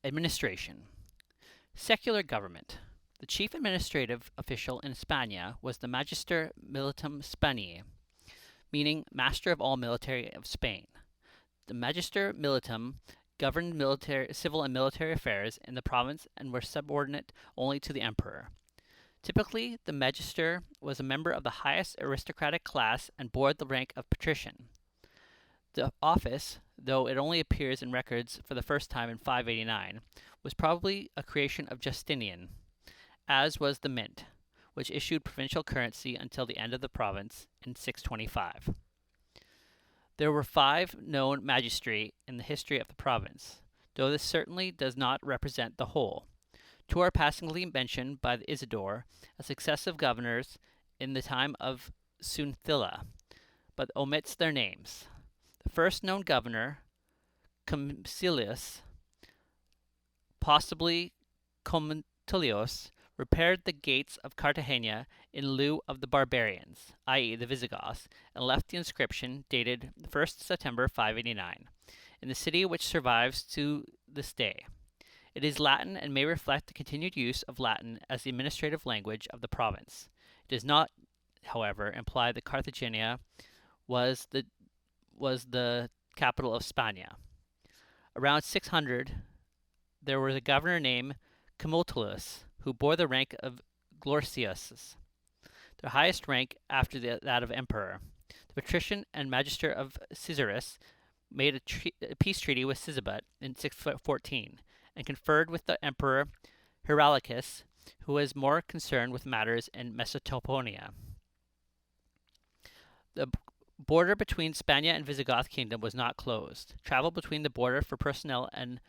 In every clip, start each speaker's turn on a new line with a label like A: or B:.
A: Administration. Secular government. The chief administrative official in Spania was the Magister Militum Spaniae, meaning Master of all Military of Spain. The Magister Militum governed civil and military affairs in the province and were subordinate only to the emperor. Typically, the magister was a member of the highest aristocratic class and bore the rank of patrician. The office, though it only appears in records for the first time in 589, was probably a creation of Justinian, as was the mint, which issued provincial currency until the end of the province in 625. There were 5 known magistri in the history of the province, though this certainly does not represent the whole. 2 are passingly mentioned by Isidore as successive governors in the time of Sunthilla, but omits their names. The first known governor, Comcilius, possibly Comtilios, repaired the gates of Cartagena in lieu of the barbarians, i.e. the Visigoths, and left the inscription dated 1st September 589, in the city which survives to this day. It is Latin and may reflect the continued use of Latin as the administrative language of the province. It does not, however, imply that Cartagena was the capital of Spania. Around 600, there was a governor named Camotulus, who bore the rank of Glorcius, the highest rank after that of emperor. The patrician and magister of Caesarus made a peace treaty with Sigismund in 614, and conferred with the emperor Heraclius, who was more concerned with matters in Mesopotamia. The border between Spania and Visigoth kingdom was not closed. Travel between the border for personnel and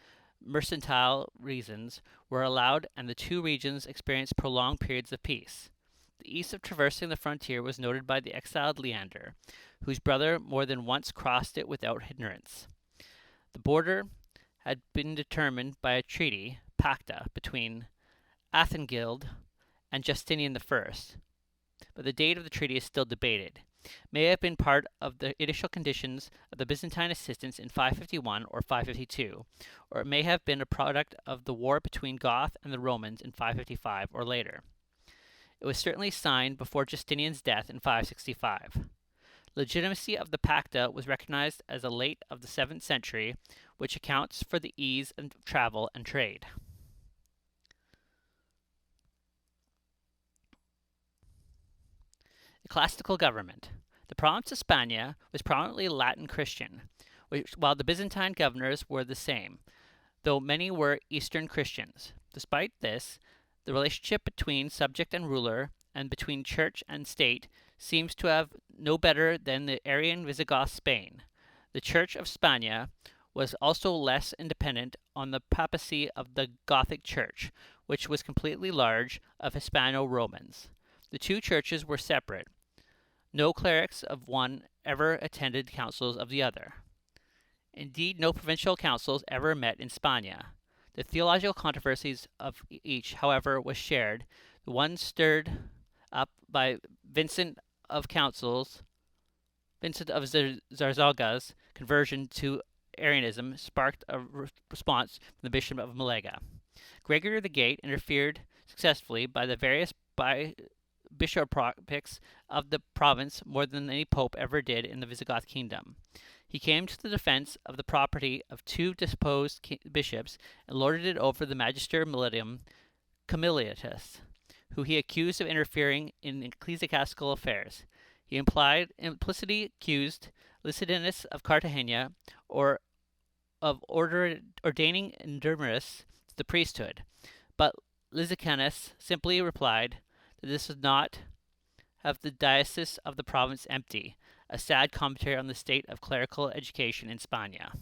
A: mercantile reasons were allowed, and the 2 regions experienced prolonged periods of peace. The ease of traversing the frontier was noted by the exiled Leander, whose brother more than once crossed it without hindrance. The border had been determined by a treaty, pacta, between Athengild and Justinian I, but the date of the treaty is still debated. It may have been part of the initial conditions of the Byzantine assistance in 551 or 552, or it may have been a product of the war between Goth and the Romans in 555 or later. It was certainly signed before Justinian's death in 565. Legitimacy of the pacta was recognized as a late of the 7th century, which accounts for the ease of travel and trade. Ecclesiastical government. The province of Spania was prominently Latin Christian, while the Byzantine governors were the same, though many were Eastern Christians. Despite this, the relationship between subject and ruler, and between church and state, seems to have no better than the Arian Visigoth Spain. The Church of Spania was also less independent on the papacy of the Gothic Church, which was completely large of Hispano-Romans. The 2 churches were separate. No clerics of one ever attended councils of the other. Indeed, no provincial councils ever met in Spania. The theological controversies of each, however, was shared. The one stirred up by Vincent of Zarzaga's conversion to Arianism sparked a response from the Bishop of Malaga. Gregory the Great interfered successfully by the various bishoprics of the province more than any pope ever did in the Visigoth kingdom. He came to the defense of the property of 2 deposed bishops and lorded it over the Magister Militum Camiliatus, who he accused of interfering in ecclesiastical affairs. He implicitly accused Licidinus of Cartagena of ordaining Indurmerus to the priesthood, but Lizicanus simply replied that this would not have the diocese of the province empty, a sad commentary on the state of clerical education in Spania.